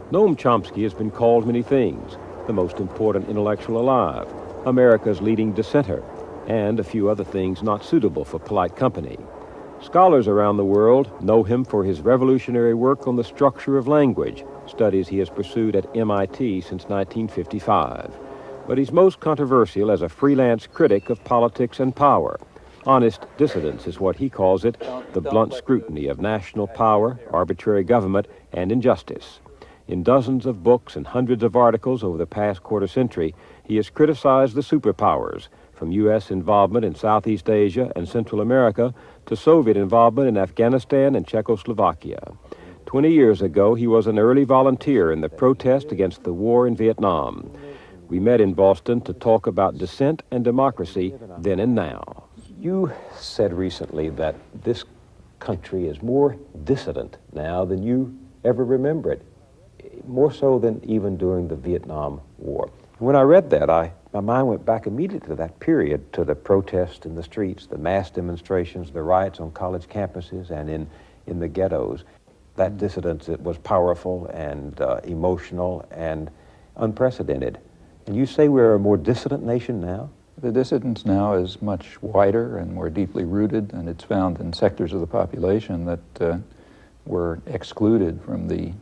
Noam Chomsky has been called many things: the most important intellectual alive, America's leading dissenter, and a few other things not suitable for polite company. Scholars around the world know him for his revolutionary work on the structure of language, studies he has pursued at MIT since 1955. But he's most controversial as a freelance critic of politics and power. Honest dissidence is what he calls it, the blunt scrutiny of national power, arbitrary government, and injustice. In dozens of books and hundreds of articles over the past quarter century, he has criticized the superpowers, from U.S. involvement in Southeast Asia and Central America to Soviet involvement in Afghanistan and Czechoslovakia. 20 years ago, he was an early volunteer in the protest against the war in Vietnam. We met in Boston to talk about dissent and democracy then and now. You said recently that this country is more dissident now than you ever remember it, more so than even during the Vietnam War. When I read that, my mind went back immediately to that period, to the protests in the streets, the mass demonstrations, the riots on college campuses and in the ghettos. That dissidence, it was powerful and emotional and unprecedented. And you say we're a more dissident nation now? The dissidence now is much wider and more deeply rooted, and it's found in sectors of the population that were excluded from the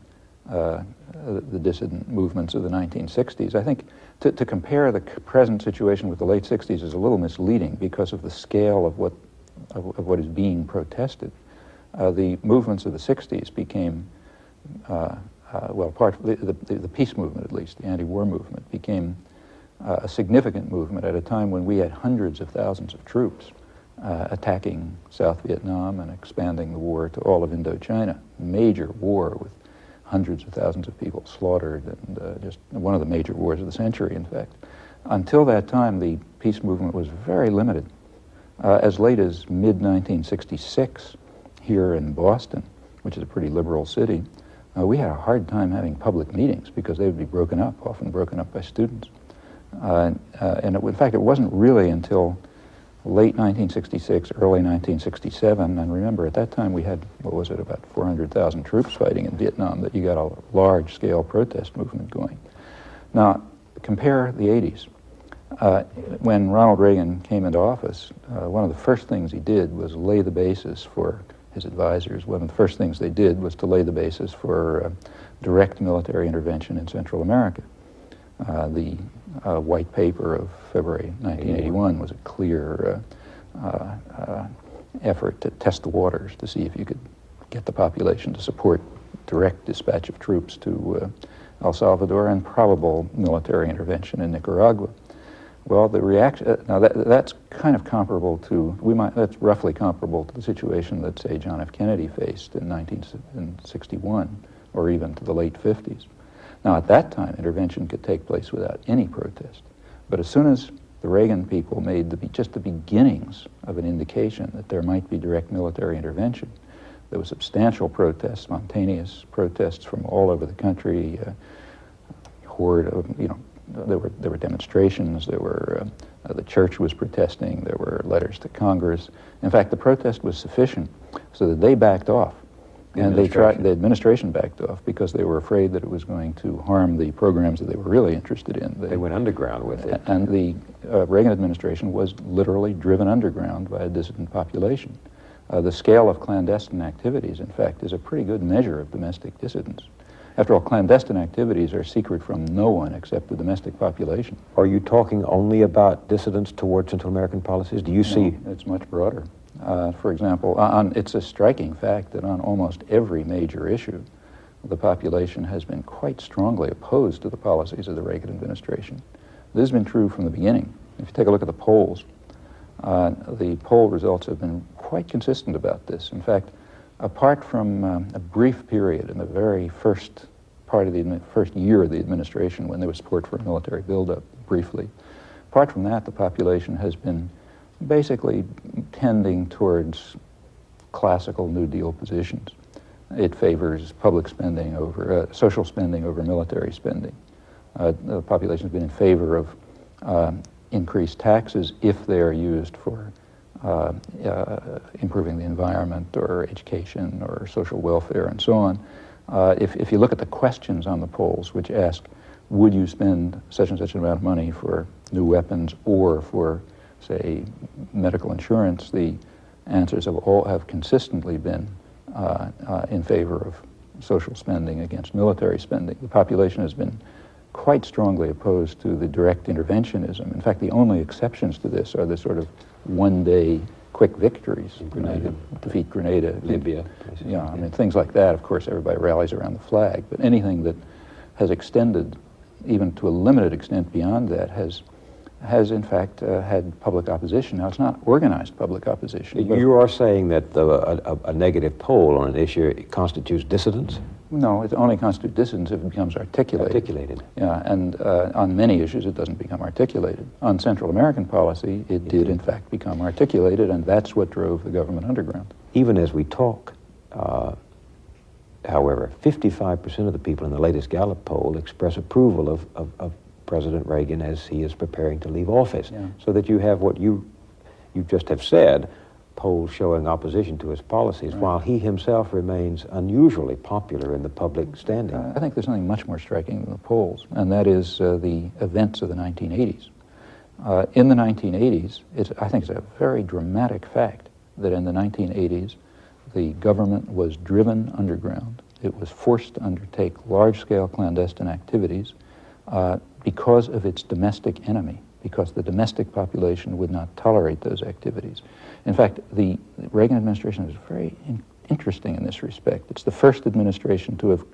dissident movements of the 1960s. I think to compare the present situation with the late 60s is a little misleading because of the scale of what is being protested. The movements of the 60s became, the peace movement at least, the anti-war movement, became a significant movement at a time when we had hundreds of thousands of troops attacking South Vietnam and expanding the war to all of Indochina. Major war with hundreds of thousands of people slaughtered, and just one of the major wars of the century, in fact. Until that time, the peace movement was very limited. As late as mid-1966, here in Boston, which is a pretty liberal city, we had a hard time having public meetings because they would be broken up, often broken up by students. In fact, it wasn't really until late 1966, early 1967, and remember at that time we had, about 400,000 troops fighting in Vietnam, that you got a large-scale protest movement going. Now, compare the 80s. When Ronald Reagan came into office, one of the first things he did was lay the basis for his advisors. One of the first things they did was to lay the basis for direct military intervention in Central America. The white paper of February 1981 was a clear effort to test the waters to see if you could get the population to support direct dispatch of troops to El Salvador and probable military intervention in Nicaragua. Well, the reaction, now that's kind of comparable to, that's roughly comparable to the situation that, say, John F. Kennedy faced in 1961, or even to the late 50s. Now, at that time, intervention could take place without any protest. But as soon as the Reagan people made just the beginnings of an indication that there might be direct military intervention, there was substantial protests, spontaneous protests from all over the country. There were demonstrations. There were the church was protesting. There were letters to Congress. In fact, the protest was sufficient so that they backed off. And the administration backed off because they were afraid that it was going to harm the programs that they were really interested in. They went underground with it. And the Reagan administration was literally driven underground by a dissident population. The scale of clandestine activities, in fact, is a pretty good measure of domestic dissidence. After all, clandestine activities are secret from no one except the domestic population. Are you talking only about dissidence toward Central American policies? Do you see... It's much broader. For example, it's a striking fact that on almost every major issue, the population has been quite strongly opposed to the policies of the Reagan administration. This has been true from the beginning. If you take a look at the polls, the poll results have been quite consistent about this. In fact, apart from a brief period in the very first part of the first year of the administration when there was support for a military buildup, briefly, apart from that, the population has been basically tending towards classical New Deal positions. It favors public spending over, social spending over military spending. The population has been in favor of increased taxes if they are used for improving the environment or education or social welfare and so on. If you look at the questions on the polls, which ask, would you spend such and such an amount of money for new weapons or for, say, medical insurance, the answers have consistently been in favor of social spending against military spending. The population has been quite strongly opposed to the direct interventionism. In fact, the only exceptions to this are the sort of one-day quick victories. Grenada. Defeat Grenada. Libya. Yeah, I mean, things like that, of course, everybody rallies around the flag, but anything that has extended even to a limited extent beyond that has in fact had public opposition. Now, it's not organized public opposition. You are saying that a negative poll on an issue constitutes dissidence? No, it only constitutes dissidence if it becomes articulated. Articulated. Yeah, and on many issues it doesn't become articulated. On Central American policy, it did in fact become articulated, and that's what drove the government underground. Even as we talk, however, 55% of the people in the latest Gallup poll express approval of President Reagan as he is preparing to leave office. Yeah. So that you have what you just have said, polls showing opposition to his policies, right, while he himself remains unusually popular in the public standing. I think there's something much more striking than the polls, and that is the events of the 1980s. In the 1980s, I think it's a very dramatic fact that in the 1980s, the government was driven underground. It was forced to undertake large-scale clandestine activities because of its domestic enemy, because the domestic population would not tolerate those activities. In fact, the Reagan administration is very interesting in this respect. It's the first administration to have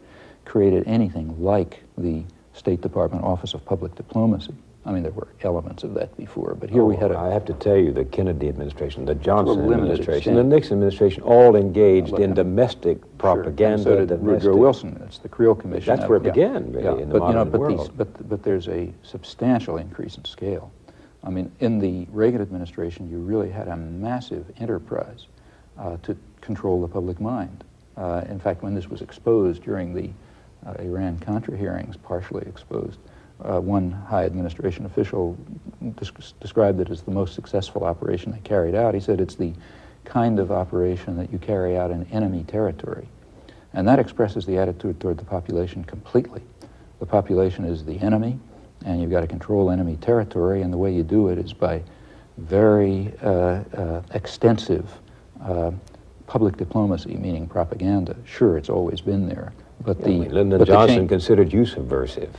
created anything like the State Department Office of Public Diplomacy. I mean, there were elements of that before, but here we had I have to tell you, the Kennedy administration, the Johnson administration, the Nixon administration, all engaged in domestic propaganda. Sure. And so did Woodrow Wilson. It's the Creel Commission. That's where it began, really, in the modern world. But there's a substantial increase in scale. I mean, in the Reagan administration, you really had a massive enterprise to control the public mind. In fact, when this was exposed during the Iran-Contra hearings, partially exposed, one high administration official described it as the most successful operation they carried out. He said it's the kind of operation that you carry out in enemy territory. And that expresses the attitude toward the population completely. The population is the enemy, and you've got to control enemy territory, and the way you do it is by very extensive public diplomacy, meaning propaganda. Sure, it's always been there. But Lyndon Johnson considered you subversive.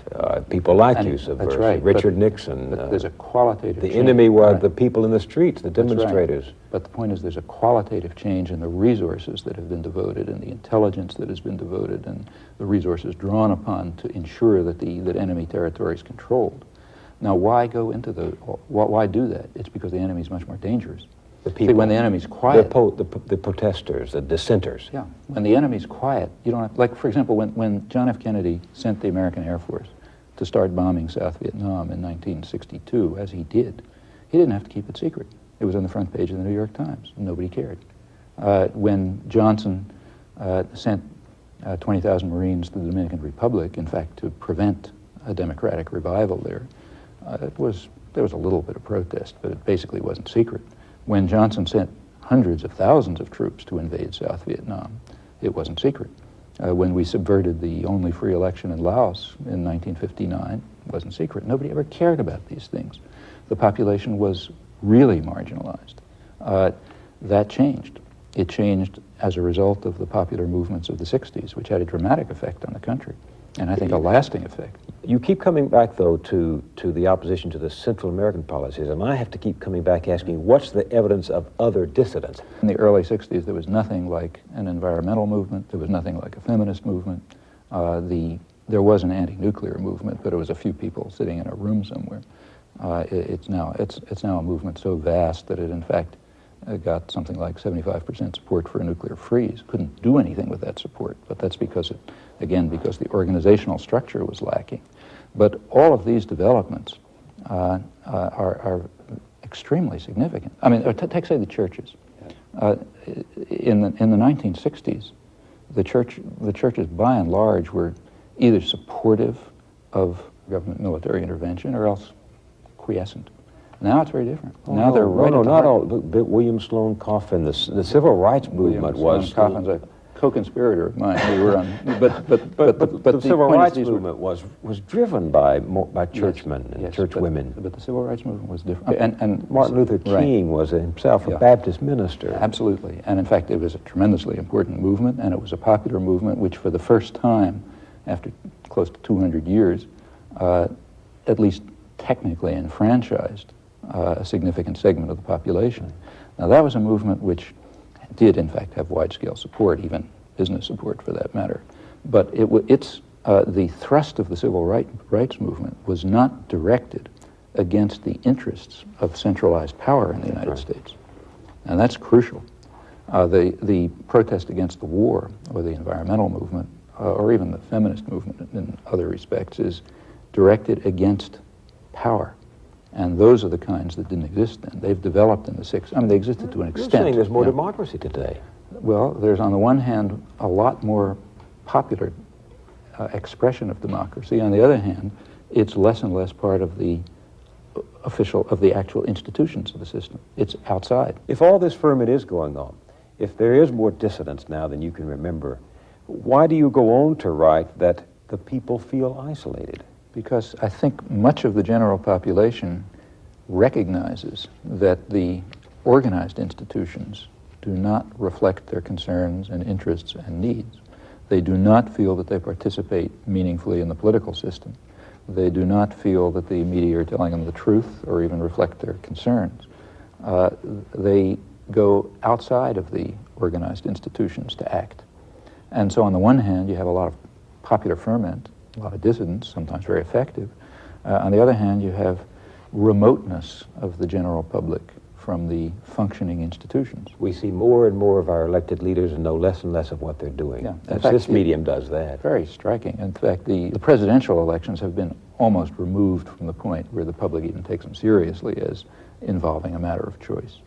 People liked you subversive. That's right. Richard Nixon. But there's a qualitative change. The enemy were the people in the streets, the demonstrators. Right. But the point is there's a qualitative change in the resources that have been devoted and the intelligence that has been devoted and the resources drawn upon to ensure that that enemy territory is controlled. Now, why go into why do that? It's because the enemy is much more dangerous. The people, see, when the enemy's quiet, the protesters, the dissenters. Yeah, when the enemy's quiet, you don't have, like, for example, when John F. Kennedy sent the American Air Force to start bombing South Vietnam in 1962, as he did, he didn't have to keep it secret. It was on the front page of the New York Times. Nobody cared. When Johnson sent 20,000 Marines to the Dominican Republic, in fact, to prevent a democratic revival there, there was a little bit of protest, but it basically wasn't secret. When Johnson sent hundreds of thousands of troops to invade South Vietnam, it wasn't secret. When we subverted the only free election in Laos in 1959, it wasn't secret. Nobody ever cared about these things. The population was really marginalized. That changed. It changed as a result of the popular movements of the 60s, which had a dramatic effect on the country, and I think a lasting effect. You keep coming back, though, to the opposition to the Central American policies, and I have to keep coming back asking, what's the evidence of other dissidents? In the early 60s, there was nothing like an environmental movement. There was nothing like a feminist movement. There was an anti-nuclear movement, but it was a few people sitting in a room somewhere. It's now a movement so vast that it, in fact, got something like 75% support for a nuclear freeze. Couldn't do anything with that support, but that's because because the organizational structure was lacking. But all of these developments are extremely significant. I mean, take, say, the churches. In the 1960s, the churches, by and large, were either supportive of government military intervention or else quiescent. Now it's very different. Now they're right. No, not all. William Sloane Coffin, the civil rights movement was. Coffin's a co-conspirator of mine. We were on, but the civil point is rights these were- movement was driven by churchmen and yes, churchwomen. but the civil rights movement was different. And Martin Luther right. King was himself a Yeah. Baptist minister. Absolutely. And in fact, it was a tremendously important movement, and it was a popular movement which, for the first time, after close to 200 years, at least technically enfranchised a significant segment of the population. Now, that was a movement which did, in fact, have wide-scale support, even business support for that matter. But the thrust of the civil rights movement was not directed against the interests of centralized power in the United States. And that's crucial. The protest against the war, or the environmental movement, or even the feminist movement in other respects, is directed against power. And those are the kinds that didn't exist then. They've developed in the 60s. I mean, they existed to an extent. You're saying there's more yeah. democracy today. Well, there's on the one hand a lot more popular expression of democracy. On the other hand, it's less and less part of the actual institutions of the system. It's outside. If all this ferment is going on, if there is more dissidence now than you can remember, why do you go on to write that the people feel isolated? Because I think much of the general population recognizes that the organized institutions do not reflect their concerns and interests and needs. They do not feel that they participate meaningfully in the political system. They do not feel that the media are telling them the truth or even reflect their concerns. They go outside of the organized institutions to act. And so on the one hand, you have a lot of popular ferment, a lot of dissidence, sometimes very effective. On the other hand, you have remoteness of the general public from the functioning institutions. We see more and more of our elected leaders and know less and less of what they're doing. Yeah. This medium does that. Very striking. In fact, the presidential elections have been almost removed from the point where the public even takes them seriously as involving a matter of choice.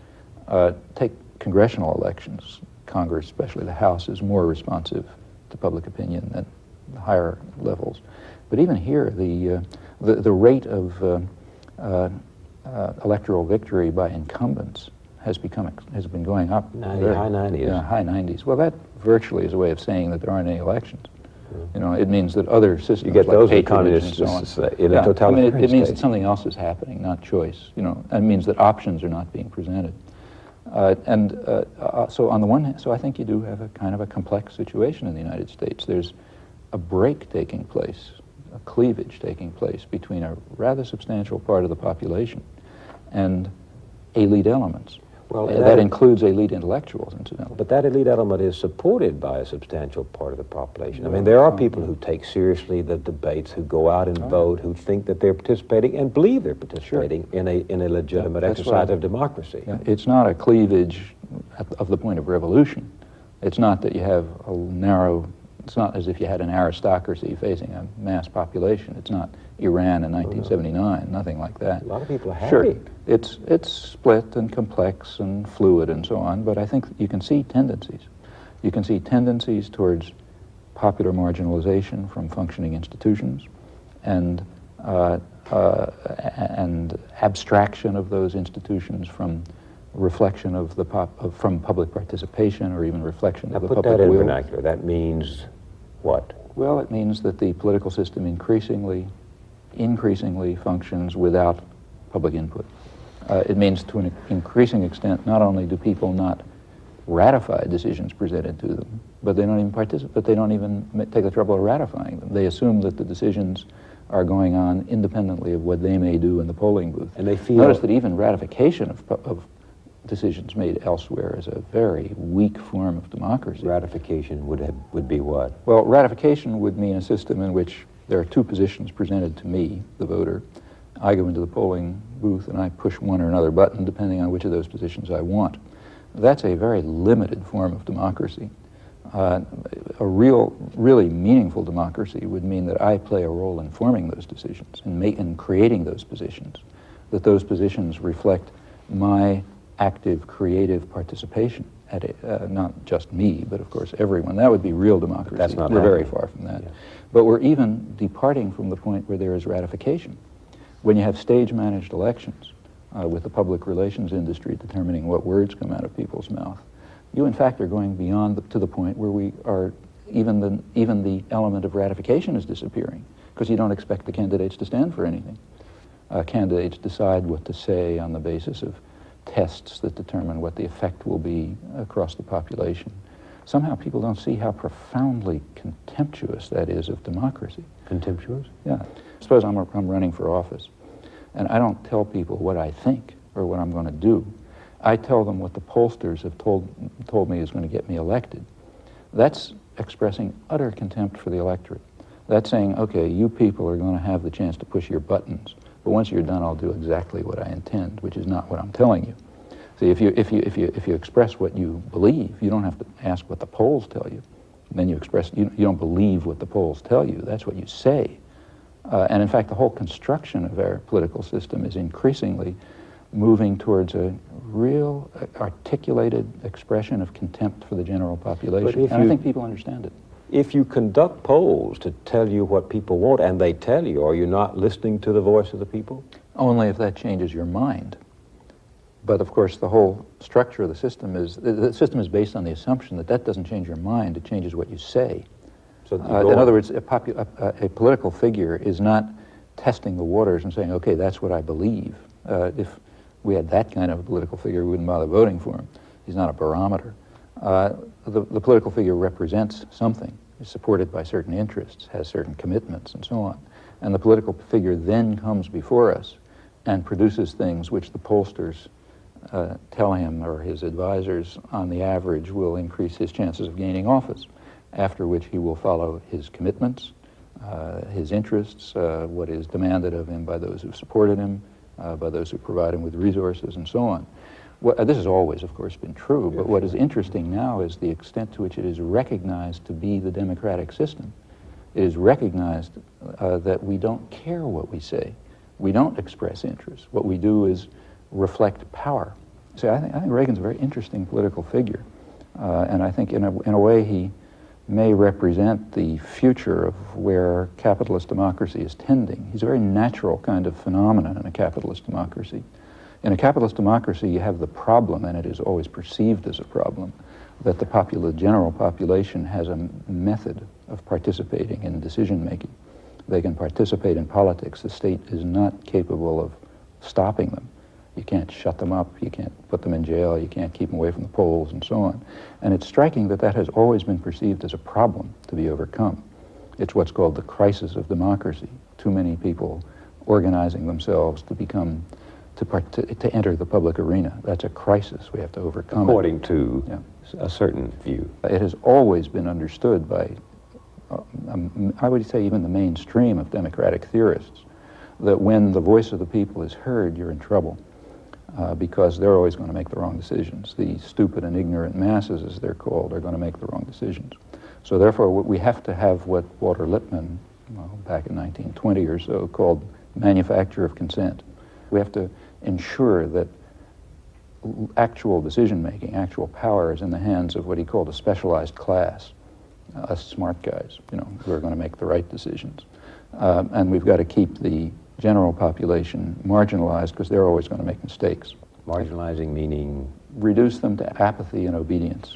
Take congressional elections. Congress, especially the House, is more responsive to public opinion than the higher levels. But even here, the rate of electoral victory by incumbents has been going up. High 90s. Yeah, high 90s. Well, that virtually is a way of saying that there aren't any elections. You know, it means that other systems, you get like those patronage and communists so on. in a totalitarian it means state. that something else is happening, not choice. You know, it means that options are not being presented. So on the one hand, so I think you do have a kind of a complex situation in the United States. There's a break taking place, a cleavage taking place between a rather substantial part of the population and elite elements. Well, that includes elite intellectuals, incidentally. But that elite element is supported by a substantial part of the population. I mean, there are people who take seriously the debates, who go out and vote, who think that they're participating and believe they're participating in a legitimate exercise of democracy. Yeah, it's not a cleavage of the point of revolution. It's not that you have a narrow, it's not as if you had an aristocracy facing a mass population. It's not Iran in 1979, nothing like that. A lot of people are happy. Sure, it's split and complex and fluid and so on, but I think you can see tendencies. You can see tendencies towards popular marginalization from functioning institutions and abstraction of those institutions from reflection of from public participation or even reflection of the public will. Put that in vernacular. That means what? Well, it means that the political system increasingly functions without public input. It means to an increasing extent, not only do people not ratify decisions presented to them, but they don't even participate, they don't even take the trouble of ratifying them. They assume that the decisions are going on independently of what they may do in the polling booth. And they feel... Notice that even ratification of decisions made elsewhere is a very weak form of democracy. Ratification would be what? Well, ratification would mean a system in which there are two positions presented to me, the voter. I go into the polling booth and I push one or another button depending on which of those positions I want. That's a very limited form of democracy. A really meaningful democracy would mean that I play a role in forming those decisions and creating those positions, that those positions reflect my active, creative participation at not just me, but of course everyone. That would be real democracy. That's not We're very happening. far from that. Yeah. But we're even departing from the point where there is ratification. When you have stage-managed elections with the public relations industry determining what words come out of people's mouth, you in fact are going beyond to the point where we are, even the element of ratification is disappearing, because you don't expect the candidates to stand for anything. Candidates decide what to say on the basis of tests that determine what the effect will be across the population. Somehow people don't see how profoundly contemptuous that is of democracy. Contemptuous? Yeah. Suppose I'm running for office, and I don't tell people what I think or what I'm going to do. I tell them what the pollsters have told me is going to get me elected. That's expressing utter contempt for the electorate. That's saying, okay, you people are going to have the chance to push your buttons, but once you're done, I'll do exactly what I intend, which is not what I'm telling you. See, if you express what you believe, you don't have to ask what the polls tell you. Then you express, you don't believe what the polls tell you. That's what you say. And in fact, the whole construction of our political system is increasingly moving towards a real articulated expression of contempt for the general population. And I think people understand it. If you conduct polls to tell you what people want and they tell you, are you not listening to the voice of the people? Only if that changes your mind. But of course, the whole structure of the system is based on the assumption that doesn't change your mind, it changes what you say. So in other words, a political figure is not testing the waters and saying, okay, that's what I believe. If we had that kind of a political figure, we wouldn't bother voting for him. He's not a barometer. The political figure represents something, is supported by certain interests, has certain commitments, and so on. And the political figure then comes before us and produces things which the pollsters tell him, or his advisors, on the average, will increase his chances of gaining office, after which he will follow his commitments, his interests, what is demanded of him by those who supported him, by those who provide him with resources, and so on. This has always, of course, been true, but what is interesting now is the extent to which it is recognized to be the democratic system. It is recognized that we don't care what we say. We don't express interest. What we do is reflect power. See, I think Reagan's a very interesting political figure, and I think in a way he may represent the future of where capitalist democracy is tending. He's a very natural kind of phenomenon in a capitalist democracy. In a capitalist democracy, you have the problem, and it is always perceived as a problem, that the general population has a method of participating in decision-making. They can participate in politics. The state is not capable of stopping them. You can't shut them up, you can't put them in jail, you can't keep them away from the polls, and so on. And it's striking that has always been perceived as a problem to be overcome. It's what's called the crisis of democracy. Too many people organizing themselves to enter the public arena. That's a crisis we have to overcome. According to a certain view. It has always been understood by, I would say, even the mainstream of democratic theorists, that when the voice of the people is heard, you're in trouble. Because they're always going to make the wrong decisions. The stupid and ignorant masses, as they're called, are going to make the wrong decisions. So therefore, we have to have what Walter Lippmann, back in 1920 or so, called manufacture of consent. We have to ensure that actual decision-making, actual power is in the hands of what he called a specialized class, us smart guys, who are going to make the right decisions. And we've got to keep the general population marginalized, because they're always going to make mistakes. Marginalizing meaning? Reduce them to apathy and obedience.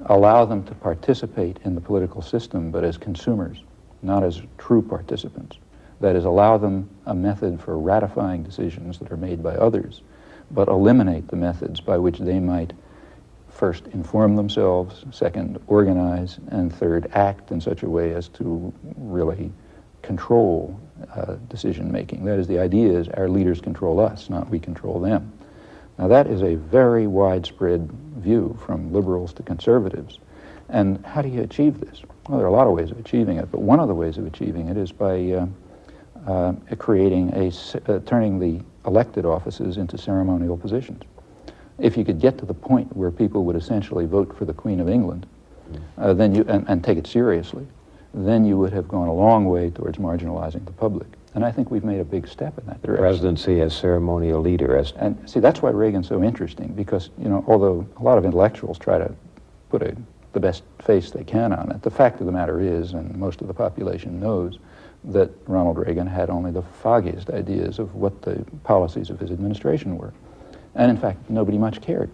Allow them to participate in the political system, but as consumers, not as true participants. That is, allow them a method for ratifying decisions that are made by others, but eliminate the methods by which they might first inform themselves, second organize, and third act in such a way as to really control decision-making. That is, the idea is our leaders control us, not we control them. Now that is a very widespread view from liberals to conservatives. And how do you achieve this? Well, there are a lot of ways of achieving it, but one of the ways of achieving it is by turning the elected offices into ceremonial positions. If you could get to the point where people would essentially vote for the Queen of England, then and take it seriously, then you would have gone a long way towards marginalizing the public. And I think we've made a big step in that direction. Presidency as ceremonial leader. And see, that's why Reagan's so interesting, because, although a lot of intellectuals try to put the best face they can on it, the fact of the matter is, and most of the population knows, that Ronald Reagan had only the foggiest ideas of what the policies of his administration were. And in fact, nobody much cared.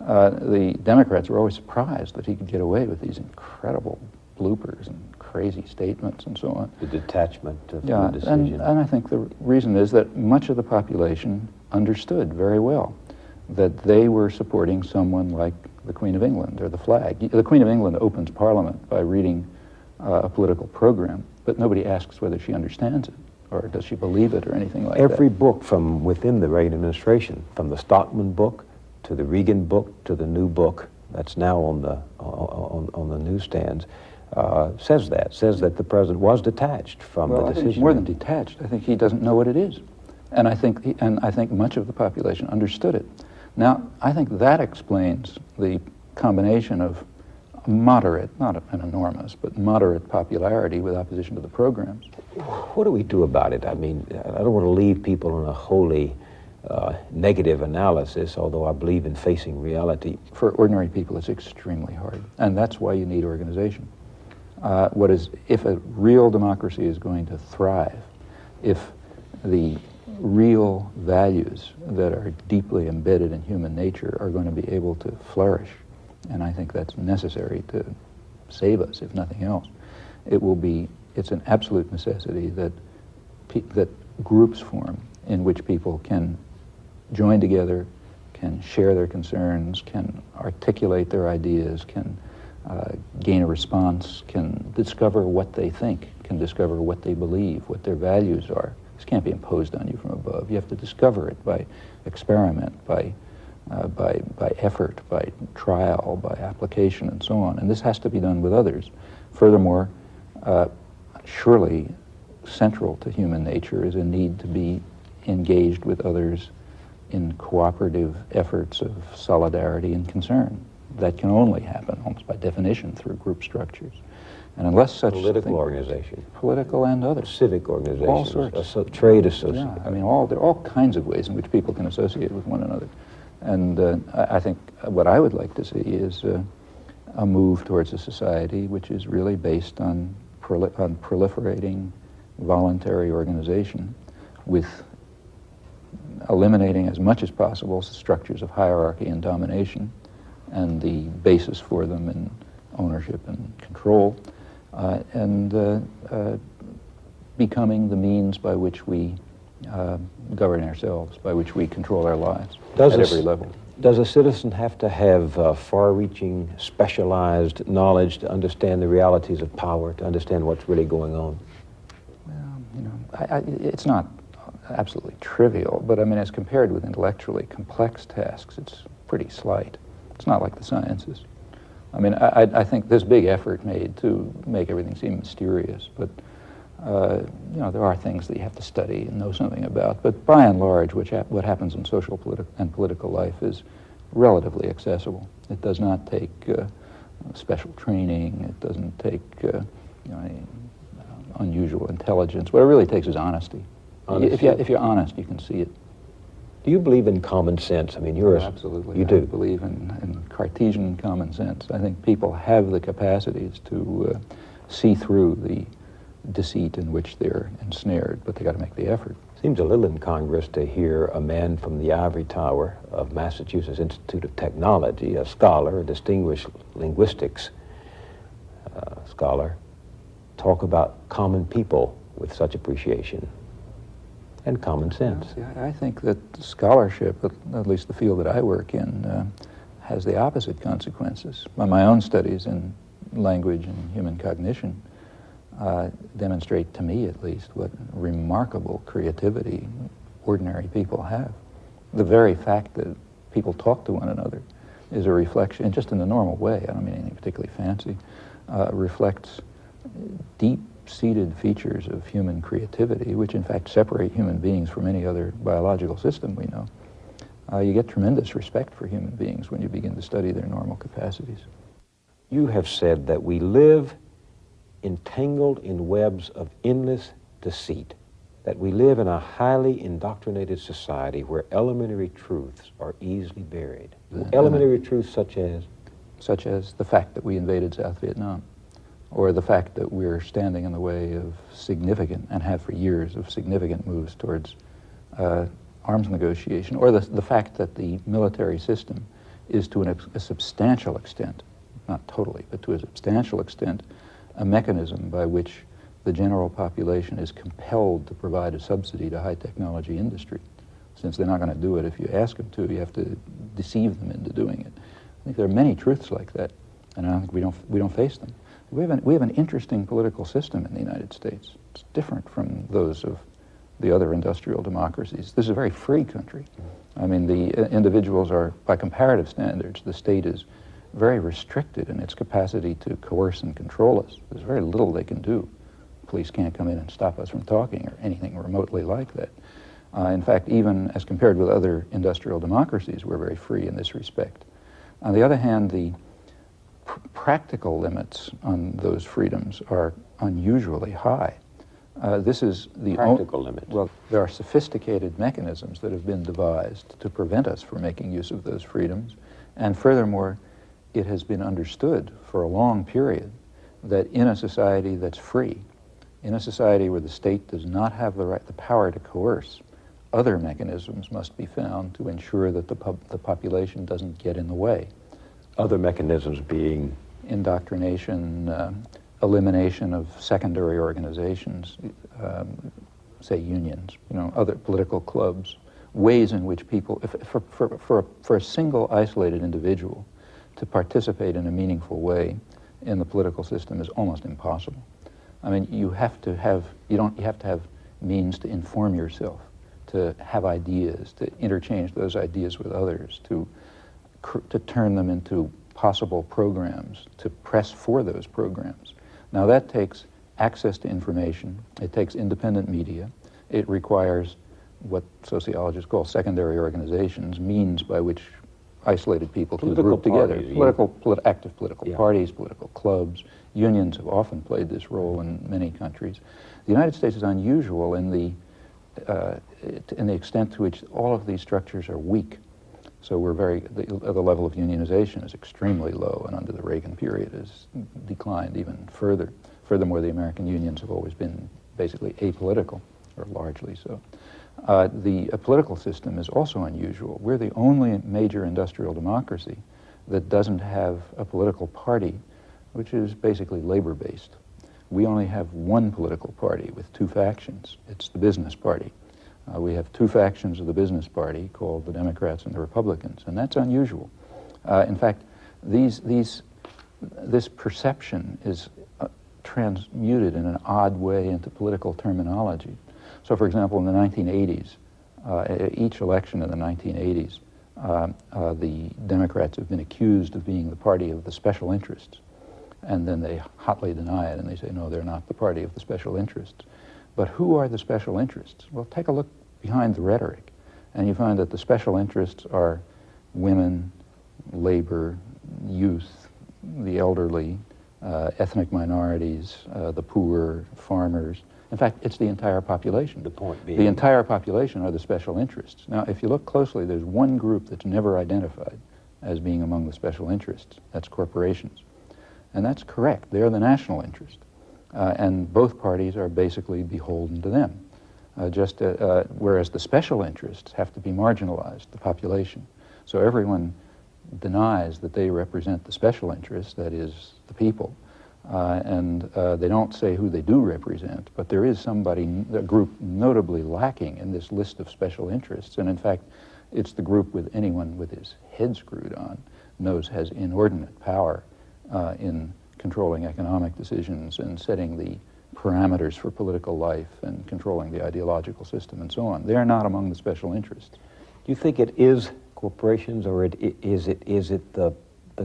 the Democrats were always surprised that he could get away with these incredible bloopers and crazy statements and so on. The detachment of the decision. And I think the reason is that much of the population understood very well that they were supporting someone like the Queen of England or the flag. The Queen of England opens Parliament by reading a political program, but nobody asks whether she understands it or does she believe it or anything like that. Every book from within the Reagan administration, from the Stockman book to the Reagan book to the new book that's now on the newsstands, says that the president was detached from the decision. I think more than detached. I think he doesn't know what it is, and I think much of the population understood it. Now, I think that explains the combination of moderate, not an enormous, but moderate popularity with opposition to the programs. What do we do about it? I mean, I don't want to leave people in a wholly negative analysis, although I believe in facing reality. For ordinary people, it's extremely hard, and that's why you need organization. If a real democracy is going to thrive, if the real values that are deeply embedded in human nature are going to be able to flourish, and I think that's necessary to save us, if nothing else, it's an absolute necessity that groups form in which people can join together, can share their concerns, can articulate their ideas, can gain a response, can discover what they think, can discover what they believe, what their values are. This can't be imposed on you from above. You have to discover it by experiment, by effort, by trial, by application, and so on. And this has to be done with others. Furthermore, surely central to human nature is a need to be engaged with others in cooperative efforts of solidarity and concern. That can only happen, almost by definition, through group structures. And unless such political organization, political and others, civic organizations, all sorts, trade associations. Yeah, I mean, there are all kinds of ways in which people can associate with one another. And I think what I would like to see is a move towards a society which is really based on proliferating voluntary organization, with eliminating as much as possible structures of hierarchy and domination and the basis for them in ownership and control, and becoming the means by which we govern ourselves, by which we control our lives at every level. Does a citizen have to have far-reaching, specialized knowledge to understand the realities of power, to understand what's really going on? Well, it's not absolutely trivial, but I mean, as compared with intellectually complex tasks, it's pretty slight. It's not like the sciences. I mean, I think this big effort made to make everything seem mysterious, but there are things that you have to study and know something about. But by and large, what happens in social and political life is relatively accessible. It does not take special training. It doesn't take any unusual intelligence. What it really takes is honesty. If you're honest, you can see it. Do you believe in common sense? I mean, you're absolutely. You do. I believe in Cartesian common sense. I think people have the capacities to see through the deceit in which they're ensnared, but they got to make the effort. Seems a little incongruous to hear a man from the ivory tower of Massachusetts Institute of Technology, a scholar, a distinguished linguistics scholar, talk about common people with such appreciation and common sense. I think that scholarship, at least the field that I work in, has the opposite consequences. My own studies in language and human cognition demonstrate, to me at least, what remarkable creativity ordinary people have. The very fact that people talk to one another is a reflection, just in the normal way, I don't mean anything particularly fancy, reflects deep-seated features of human creativity, which in fact separate human beings from any other biological system we know. You get tremendous respect for human beings when you begin to study their normal capacities. You have said that we live entangled in webs of endless deceit, that we live in a highly indoctrinated society where elementary truths are easily buried. Elementary truths such as? Such as the fact that we invaded South Vietnam, or the fact that we're standing in the way of significant, and have for years, of significant moves towards arms negotiation, or the fact that the military system is to a substantial extent, not totally, but to a substantial extent, a mechanism by which the general population is compelled to provide a subsidy to high technology industry. Since they're not going to do it if you ask them to, you have to deceive them into doing it. I think there are many truths like that, and I don't think we don't face them. We have an interesting political system in the United States. It's different from those of the other industrial democracies. This is a very free country. I mean, the individuals are, by comparative standards, the state is very restricted in its capacity to coerce and control us. There's very little they can do. Police can't come in and stop us from talking or anything remotely like that. In fact, even as compared with other industrial democracies, we're very free in this respect. On the other hand, the practical limits on those freedoms are unusually high. This is the practical limits. Well, there are sophisticated mechanisms that have been devised to prevent us from making use of those freedoms, and furthermore, it has been understood for a long period that in a society that's free, in a society where the state does not have the power to coerce, other mechanisms must be found to ensure that the population doesn't get in the way. Other mechanisms being? Indoctrination, elimination of secondary organizations, say unions, other political clubs, ways in which people, for a single isolated individual to participate in a meaningful way in the political system is almost impossible. I mean, you have to have means to inform yourself, to have ideas, to interchange those ideas with others, to turn them into possible programs, to press for those programs. Now that takes access to information, it takes independent media, it requires what sociologists call secondary organizations, means by which isolated people can group together. Active political parties, political clubs. Unions have often played this role in many countries. The United States is unusual in the extent to which all of these structures are weak. So the level of unionization is extremely low, and under the Reagan period has declined even further. Furthermore, the American unions have always been basically apolitical, or largely so. The political system is also unusual. We're the only major industrial democracy that doesn't have a political party which is basically labor-based. We only have one political party with two factions. It's the business party. We have two factions of the business party called the Democrats and the Republicans, and that's unusual. In fact, this perception is transmuted in an odd way into political terminology. So, for example, in the 1980s, each election in the 1980s, the Democrats have been accused of being the party of the special interests. And then they hotly deny it, and they say, no, they're not the party of the special interests. But who are the special interests? Well, take a look behind the rhetoric, and you find that the special interests are women, labor, youth, the elderly, ethnic minorities, the poor, farmers. In fact, it's the entire population. The point being? The entire population are the special interests. Now, if you look closely, there's one group that's never identified as being among the special interests. That's corporations. And that's correct. They're the national interest. And both parties are basically beholden to them. Whereas the special interests have to be marginalized, the population. So everyone denies that they represent the special interests, that is, the people. And they don't say who they do represent, but there is a group notably lacking in this list of special interests. And in fact, it's the group with anyone with his head screwed on knows has inordinate power in controlling economic decisions and setting the parameters for political life and controlling the ideological system and so on. They are not among the special interests. Do you think it is corporations, or is it the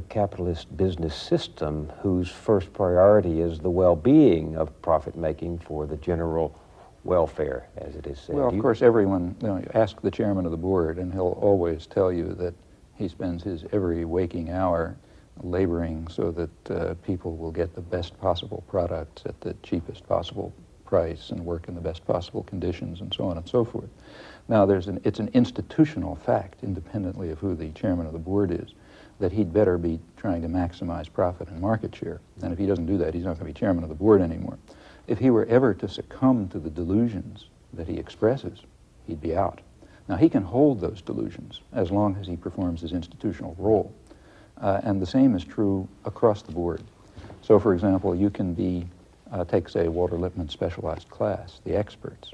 capitalist business system whose first priority is the well-being of profit-making for the general welfare, as it is said? Well, of course, everyone, you ask the chairman of the board, and he'll always tell you that he spends his every waking hour laboring so that people will get the best possible products at the cheapest possible price and work in the best possible conditions and so on and so forth. Now, it's an institutional fact, independently of who the chairman of the board is, that he'd better be trying to maximize profit and market share. And if he doesn't do that, he's not going to be chairman of the board anymore. If he were ever to succumb to the delusions that he expresses, he'd be out. Now, he can hold those delusions as long as he performs his institutional role. And the same is true across the board. So, for example, you can be, take, say, Walter Lippmann's specialized class, the experts.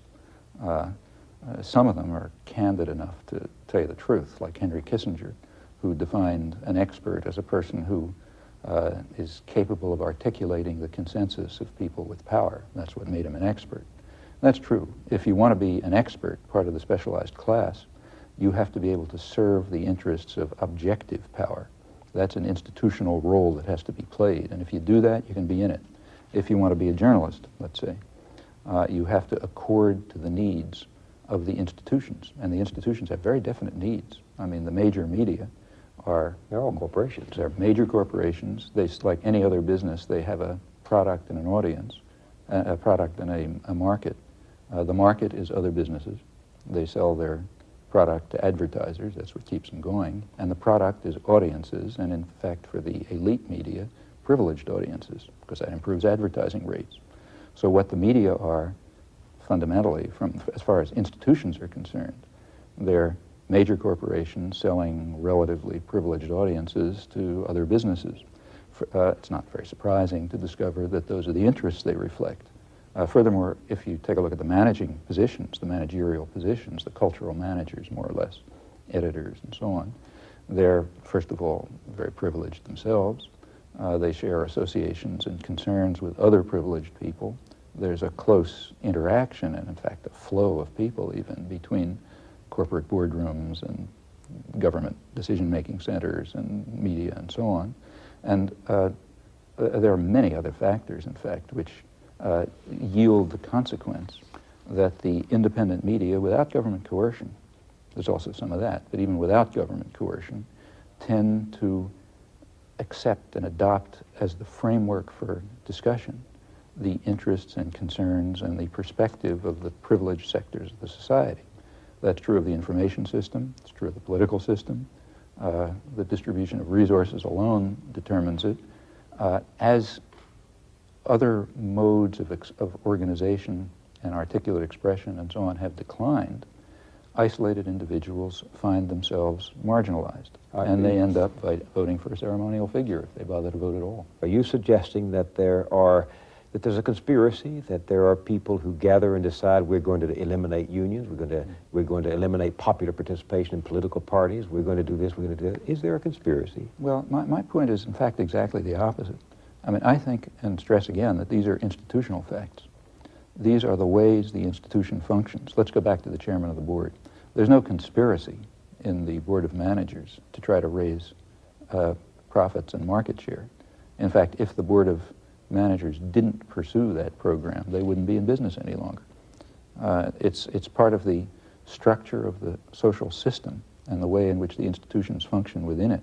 Some of them are candid enough to tell you the truth, like Henry Kissinger, who defined an expert as a person who is capable of articulating the consensus of people with power. That's what made him an expert. That's true. If you want to be an expert, part of the specialized class, you have to be able to serve the interests of objective power. That's an institutional role that has to be played, and if you do that, you can be in it. If you want to be a journalist, let's say, you have to accord to the needs of the institutions, and the institutions have very definite needs. I mean, the major media are... They're all corporations. They're major corporations. They, like any other business, they have a product and an audience, a product and a market. The market is other businesses. They sell their product to advertisers. That's what keeps them going. And the product is audiences, and in fact, for the elite media, privileged audiences, because that improves advertising rates. So what the media are, fundamentally, as far as institutions are concerned, they're major corporations selling relatively privileged audiences to other businesses. It's not very surprising to discover that those are the interests they reflect. Furthermore, if you take a look at the managing positions, the managerial positions, the cultural managers, more or less, editors and so on, they're, first of all, very privileged themselves. They share associations and concerns with other privileged people. There's a close interaction and, in fact, a flow of people even between corporate boardrooms and government decision-making centers and media and so on. And there are many other factors, in fact, which yield the consequence that the independent media, without government coercion, there's also some of that, but even without government coercion, tend to accept and adopt as the framework for discussion the interests and concerns and the perspective of the privileged sectors of the society. That's true of the information system, it's true of the political system. The distribution of resources alone determines it. As other modes of organization and articulate expression and so on have declined, isolated individuals find themselves marginalized, and they end up by voting for a ceremonial figure if they bother to vote at all. Are you suggesting that there's a conspiracy, that there are people who gather and decide we're going to eliminate unions, we're going to eliminate popular participation in political parties, we're going to do this, we're going to do that? Is there a conspiracy? Well, my point is, in fact, exactly the opposite. I mean, I think, and stress again, that these are institutional facts. These are the ways the institution functions. Let's go back to the chairman of the board. There's no conspiracy in the board of managers to try to raise profits and market share. In fact, if the board of managers didn't pursue that program, they wouldn't be in business any longer. It's part of the structure of the social system and the way in which the institutions function within it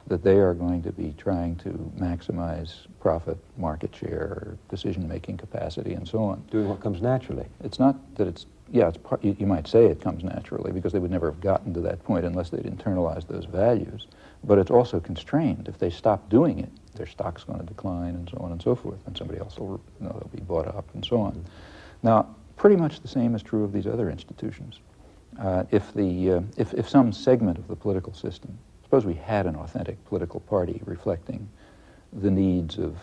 that they are going to be trying to maximize profit, market share, decision-making capacity, and so on. Doing what comes naturally. It's not that it's, yeah, it's part, you might say it comes naturally, because they would never have gotten to that point unless they'd internalized those values. But it's also constrained. If they stop doing it, their stock's going to decline and so on and so forth, and somebody else will, they'll be bought up and so on. Now, pretty much the same is true of these other institutions. If some segment of the political system, suppose we had an authentic political party reflecting the needs of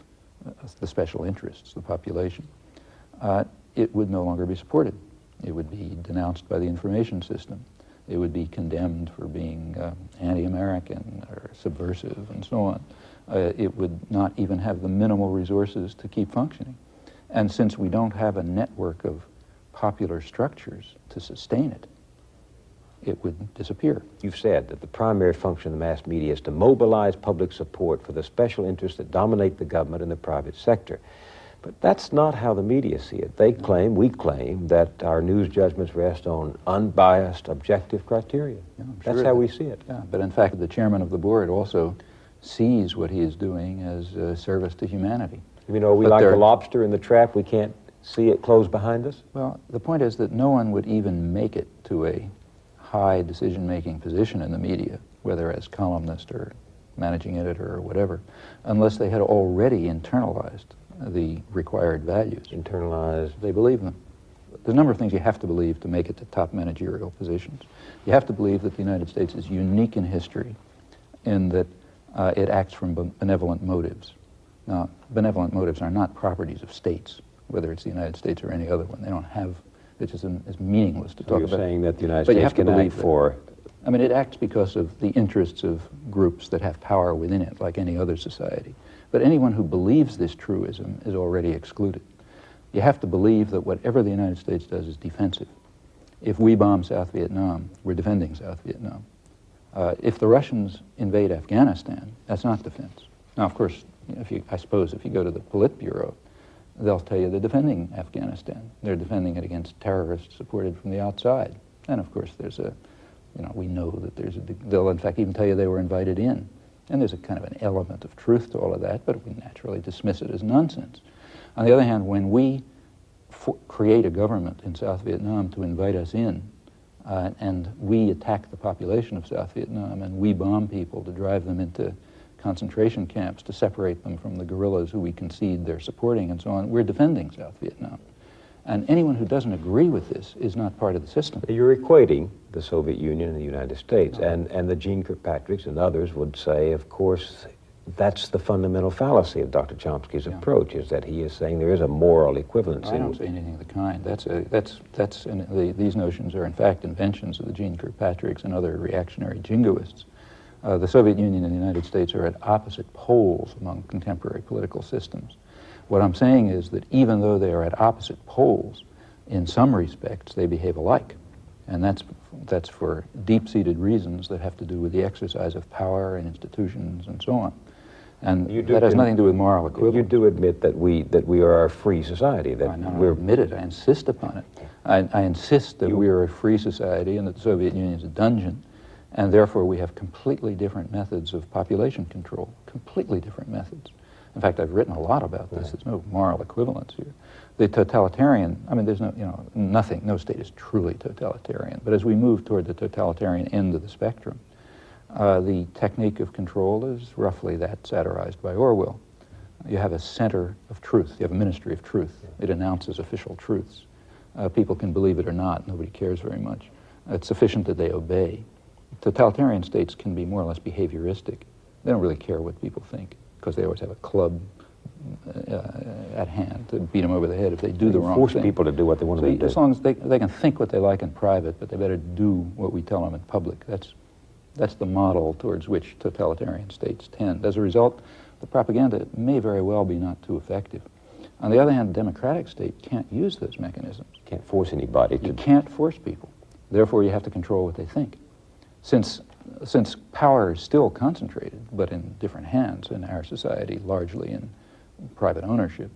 the special interests, the population, it would no longer be supported. It would be denounced by the information system. It would be condemned for being anti-American or subversive and so on. It would not even have the minimal resources to keep functioning. And since we don't have a network of popular structures to sustain it, it would disappear. You've said that the primary function of the mass media is to mobilize public support for the special interests that dominate the government and the private sector. But that's not how the media see it. They claim, we claim, that our news judgments rest on unbiased, objective criteria. Yeah, that's how we see it. Yeah, but in fact, the chairman of the board also sees what he is doing as a service to humanity. You know, we like the lobster in the trap, we can't see it close behind us? Well, the point is that no one would even make it to a high decision-making position in the media, whether as columnist or managing editor or whatever, unless they had already internalized the required values. Internalized? They believe them. there's a number of things you have to believe to make it to top managerial positions. You have to believe that the United States is unique in history in that it acts from benevolent motives. Now, benevolent motives are not properties of states, whether it's the United States or any other one. They don't have, it's just it's meaningless to talk about. You're saying that the United But you States have to can believe act for... I mean, it acts because of the interests of groups that have power within it, like any other society. But anyone who believes this truism is already excluded. You have to believe that whatever the United States does is defensive. If we bomb South Vietnam, we're defending South Vietnam. If the Russians invade Afghanistan, that's not defense. Now, of course, I suppose if you go to the Politburo, they'll tell you they're defending Afghanistan. They're defending it against terrorists supported from the outside. And of course, there's a, we know that they'll in fact even tell you they were invited in. And there's a kind of an element of truth to all of that, but we naturally dismiss it as nonsense. On the other hand, when we create a government in South Vietnam to invite us in, and we attack the population of South Vietnam, and we bomb people to drive them into concentration camps to separate them from the guerrillas who we concede they're supporting and so on, we're defending South Vietnam. And anyone who doesn't agree with this is not part of the system. You're equating the Soviet Union and the United States, and the Gene Kirkpatricks and others would say, of course, that's the fundamental fallacy of Dr. Chomsky's approach, is that he is saying there is a moral equivalency. I don't say anything of the kind. These notions are in fact inventions of the Gene Kirkpatricks and other reactionary jingoists. The Soviet Union and the United States are at opposite poles among contemporary political systems. What I'm saying is that even though they are at opposite poles, in some respects they behave alike. And that's for deep-seated reasons that have to do with the exercise of power and institutions and so on. And that has nothing to do with moral equivalence. You do admit that we are a free society. That I admit it. I insist upon it. I insist that we are a free society and that the Soviet Union is a dungeon, and therefore we have completely different methods of population control, completely different methods. In fact, I've written a lot about this. There's no moral equivalence here. The totalitarian, I mean, there's no state is truly totalitarian, but as we move toward the totalitarian end of the spectrum, the technique of control is roughly that satirized by Orwell. You have a center of truth. You have a ministry of truth. It announces official truths. People can believe it or not. Nobody cares very much. It's sufficient that they obey. Totalitarian states can be more or less behavioristic. They don't really care what people think, because they always have a club at hand to beat them over the head if they do the wrong thing. Force people to do what they want to do. As long as they can think what they like in private, but they better do what we tell them in public. That's the model towards which totalitarian states tend. As a result, the propaganda may very well be not too effective. On the other hand, a democratic state can't use those mechanisms. Can't force anybody to... You can't force people. Therefore, you have to control what they think. Since power is still concentrated, but in different hands in our society, largely in private ownership,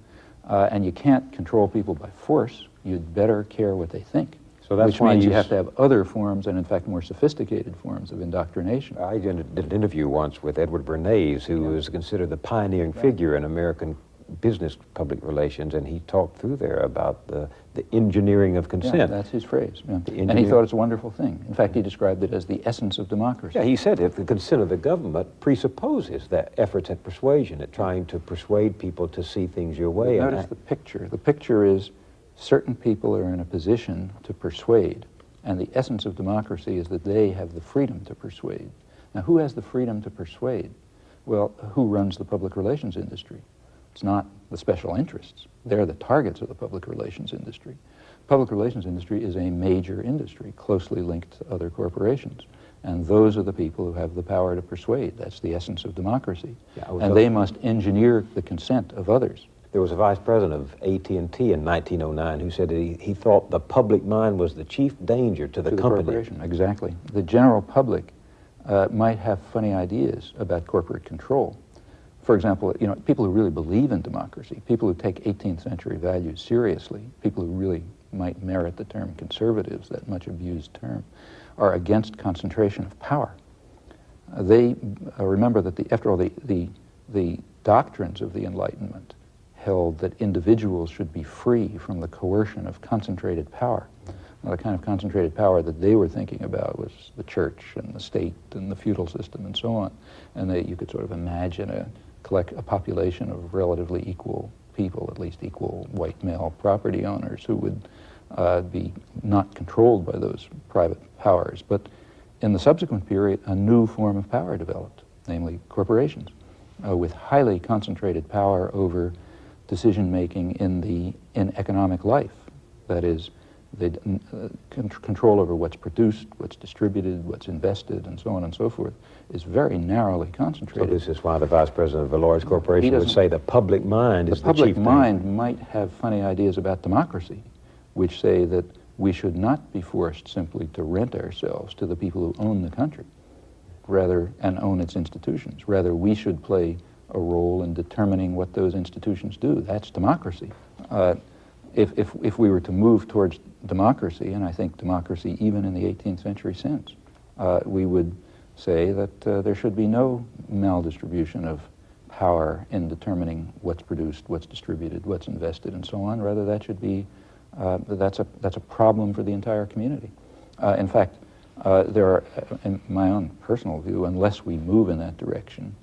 and you can't control people by force, you'd better care what they think. So that's which means you have to have other forms, and in fact more sophisticated forms of indoctrination. I did an interview once with Edward Bernays, who is considered the pioneering figure in American business public relations, and he talked through there about the engineering of consent. Yeah, that's his phrase. Yeah. And he thought it's a wonderful thing. In fact, he described it as the essence of democracy. Yeah, he said if the consent of the government presupposes that efforts at persuasion, at trying to persuade people to see things your way. But notice the picture. The picture is certain people are in a position to persuade, and the essence of democracy is that they have the freedom to persuade. Now, who has the freedom to persuade? Well, who runs the public relations industry? It's not the special interests. They're the targets of the public relations industry. Public relations industry is a major industry, closely linked to other corporations. And those are the people who have the power to persuade. That's the essence of democracy. Yeah, and they must engineer the consent of others. There was a vice president of AT&T in 1909 who said that he thought the public mind was the chief danger to the company. Corporation. Exactly. The general public might have funny ideas about corporate control. For example, people who really believe in democracy, people who take 18th century values seriously, people who really might merit the term conservatives, that much abused term, are against concentration of power. They remember that after all, the doctrines of the Enlightenment held that individuals should be free from the coercion of concentrated power. Now, the kind of concentrated power that they were thinking about was the church and the state and the feudal system and so on. And you could sort of imagine a population of relatively equal people, at least equal white male property owners, who would be not controlled by those private powers. But in the subsequent period, a new form of power developed, namely corporations, with highly concentrated power over decision-making in economic life. That is, they control over what's produced, what's distributed, what's invested, and so on and so forth, is very narrowly concentrated. So this is why the vice president of a large corporation would say the public mind is the chief thing. The public mind might have funny ideas about democracy, which say that we should not be forced simply to rent ourselves to the people who own the country, rather, and own its institutions. Rather, we should play a role in determining what those institutions do. That's democracy. If we were to move towards democracy, and I think democracy even in the 18th century sense, we would say that there should be no maldistribution of power in determining what's produced, what's distributed, what's invested, and so on. Rather, that should be, that's a problem for the entire community. In fact, there are, in my own personal view, unless we move in that direction,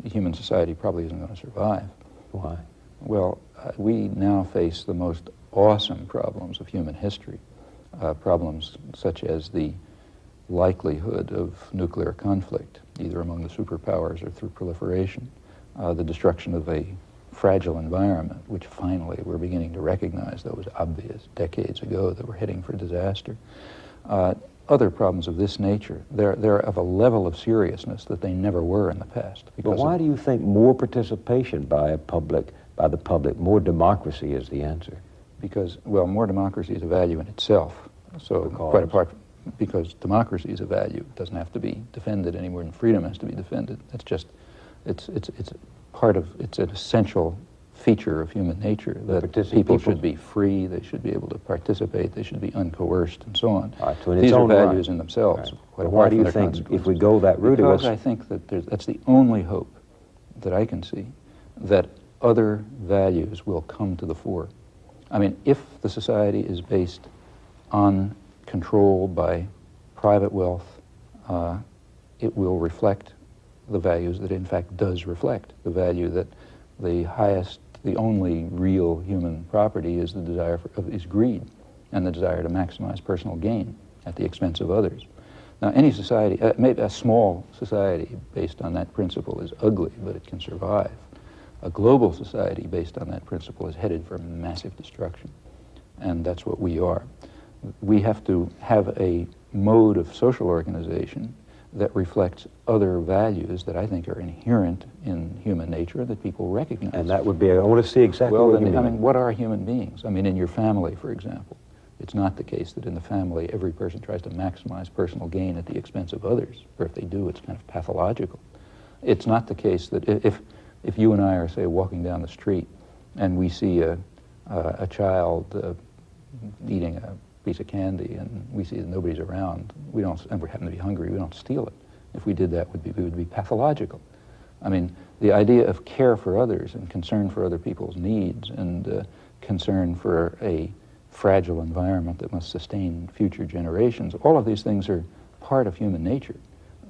human society probably isn't going to survive. Why? Well, we now face the most awesome problems of human history, problems such as the likelihood of nuclear conflict, either among the superpowers or through proliferation, the destruction of a fragile environment, which finally we're beginning to recognize that was obvious decades ago that we're heading for disaster. Other problems of this nature, they're of a level of seriousness that they never were in the past. But why do you think more participation by the public, more democracy is the answer? Because, well, more democracy is a value in itself. So quite apart from, because democracy is a value, it doesn't have to be defended any more than freedom has to be defended. That's just, it's part of, it's an essential feature of human nature that people should be free, they should be able to participate, they should be uncoerced, and so on. Right, so these are values in themselves. Right. Why do you think, if we go that route, because I think that that's the only hope that I can see, that other values will come to the fore. I mean, if the society is based on control by private wealth, it will reflect the values that it in fact does reflect. The value that the highest, the only real human property is the desire is greed, and the desire to maximize personal gain at the expense of others. Now, any society, maybe a small society based on that principle is ugly, but it can survive. A global society based on that principle is headed for massive destruction, and that's what we are. We have to have a mode of social organization that reflects other values that I think are inherent in human nature that people recognize. And that would be, I want to see exactly what you mean. I mean, what are human beings? I mean, in your family, for example, it's not the case that in the family every person tries to maximize personal gain at the expense of others, or if they do, it's kind of pathological. It's not the case that if you and I are, say, walking down the street and we see a child eating a piece of candy and we see that nobody's around, and we happen to be hungry, we don't steal it. If we did that, we would be pathological. I mean, the idea of care for others and concern for other people's needs and concern for a fragile environment that must sustain future generations, all of these things are part of human nature.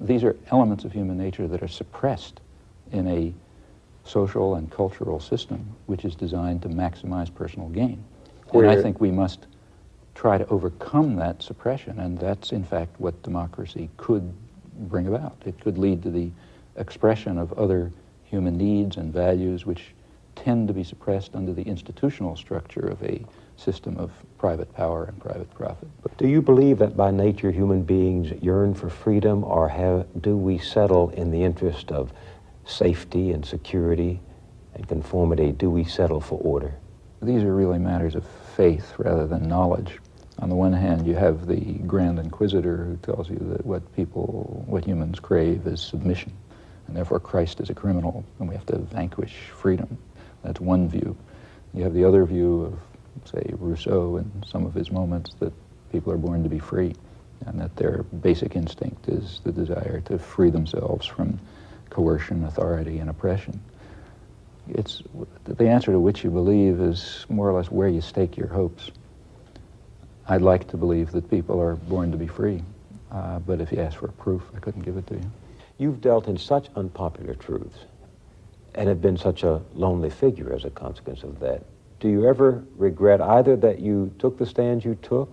These are elements of human nature that are suppressed in a social and cultural system which is designed to maximize personal gain. And I think we must try to overcome that suppression, and that's in fact what democracy could bring about. It could lead to the expression of other human needs and values which tend to be suppressed under the institutional structure of a system of private power and private profit. But do you believe that by nature human beings yearn for freedom, or do we settle in the interest of safety and security and conformity? Do we settle for order? These are really matters of faith rather than knowledge. On the one hand, you have the Grand Inquisitor who tells you that what humans crave is submission, and therefore Christ is a criminal, and we have to vanquish freedom. That's one view. You have the other view of, say, Rousseau in some of his moments, that people are born to be free, and that their basic instinct is the desire to free themselves from coercion, authority, and oppression. It's the answer to which you believe is more or less where you stake your hopes. I'd like to believe that people are born to be free, but if you ask for a proof, I couldn't give it to you. You've dealt in such unpopular truths and have been such a lonely figure as a consequence of that. Do you ever regret either that you took the stands you took,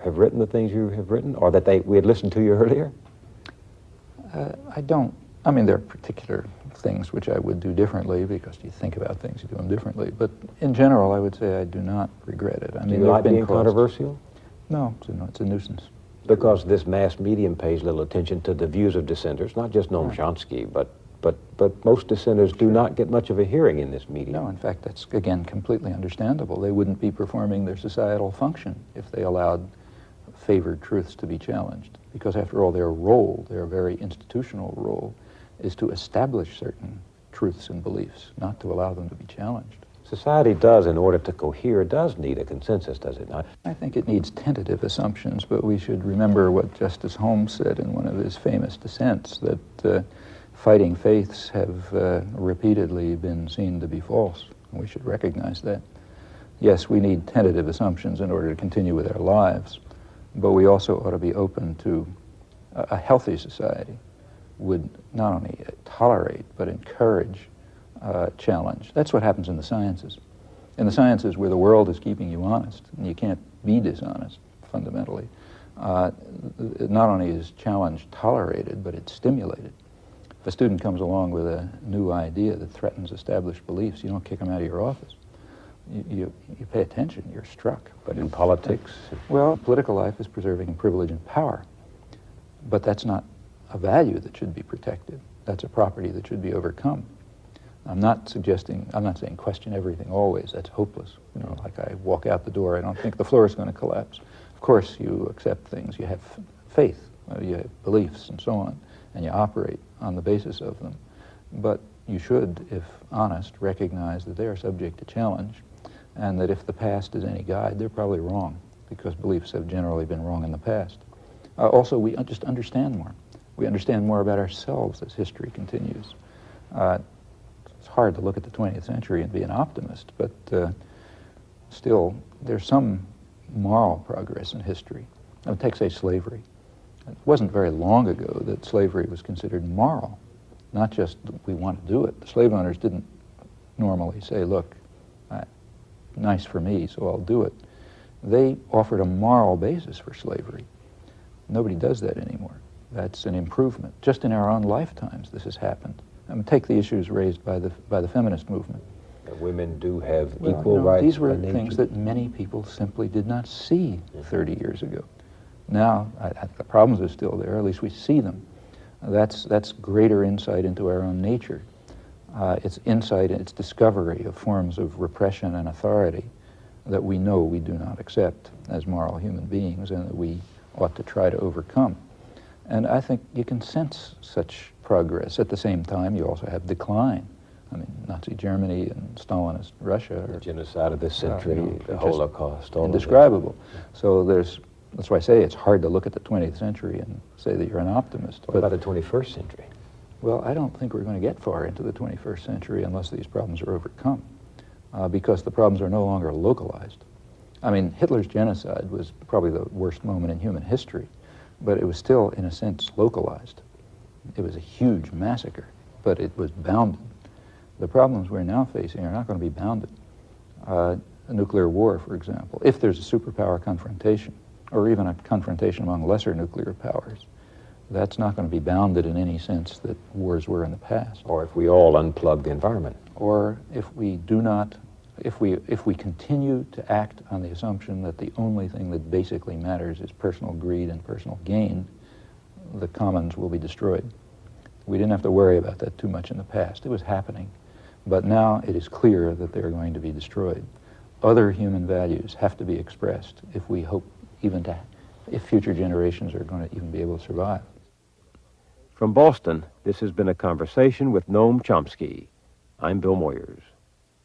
have written the things you have written, or that we had listened to you earlier? I don't. I mean, there are particular things which I would do differently because you think about things, you do them differently. But in general, I would say I do not regret it. I mean, do you like being controversial? No, it's a nuisance. Because this mass medium pays little attention to the views of dissenters, not just Noam Chomsky, but most dissenters do not get much of a hearing in this medium. No, in fact, that's, again, completely understandable. They wouldn't be performing their societal function if they allowed favored truths to be challenged. Because after all, their role, their very institutional role, is to establish certain truths and beliefs, not to allow them to be challenged. Society does, in order to cohere, does need a consensus, does it not? I think it needs tentative assumptions, but we should remember what Justice Holmes said in one of his famous dissents, that fighting faiths have repeatedly been seen to be false. We should recognize that. Yes, we need tentative assumptions in order to continue with our lives, but we also ought to be open to a healthy society would not only tolerate but encourage challenge. That's what happens in the sciences. In the sciences where the world is keeping you honest, and you can't be dishonest, fundamentally, not only is challenge tolerated, but it's stimulated. If a student comes along with a new idea that threatens established beliefs, you don't kick them out of your office. You pay attention, you're struck. But in politics? Well, political life is preserving privilege and power, but that's not a value that should be protected. That's a property that should be overcome. I'm not saying question everything always. That's hopeless. You know, like I walk out the door, I don't think the floor is going to collapse. Of course, you accept things. You have faith, you have beliefs, and so on, and you operate on the basis of them. But you should, if honest, recognize that they are subject to challenge, and that if the past is any guide, they're probably wrong, because beliefs have generally been wrong in the past. Also, we just understand more. We understand more about ourselves as history continues. It's hard to look at the 20th century and be an optimist, but still, there's some moral progress in history. I would take, say, slavery. It wasn't very long ago that slavery was considered moral, not just that we want to do it. The slave owners didn't normally say, look, nice for me, so I'll do it. They offered a moral basis for slavery. Nobody does that anymore. That's an improvement. Just in our own lifetimes, this has happened. Take the issues raised by the feminist movement. That women do have equal rights. These were things that many people simply did not see 30 years ago. Now, the problems are still there. At least we see them. That's greater insight into our own nature. It's insight, it's discovery of forms of repression and authority that we know we do not accept as moral human beings and that we ought to try to overcome. And I think you can sense such progress. At the same time, you also have decline. I mean, Nazi Germany and Stalinist Russia are... The genocide of this century, the Holocaust, all indescribable. So that's why I say it's hard to look at the 20th century and say that you're an optimist. What about the 21st century? Well, I don't think we're going to get far into the 21st century unless these problems are overcome, because the problems are no longer localized. I mean, Hitler's genocide was probably the worst moment in human history, but it was still, in a sense, localized. It was a huge massacre, but it was bounded. The problems we're now facing are not going to be bounded. A nuclear war, for example, if there's a superpower confrontation, or even a confrontation among lesser nuclear powers, that's not going to be bounded in any sense that wars were in the past. Or if we all unplug the environment. Or if we do not, if we continue to act on the assumption that the only thing that basically matters is personal greed and personal gain, the commons will be destroyed. We didn't have to worry about that too much in the past. It was happening. But now it is clear that they're going to be destroyed. Other human values have to be expressed if we hope if future generations are going to even be able to survive. From Boston, this has been a conversation with Noam Chomsky. I'm Bill Moyers.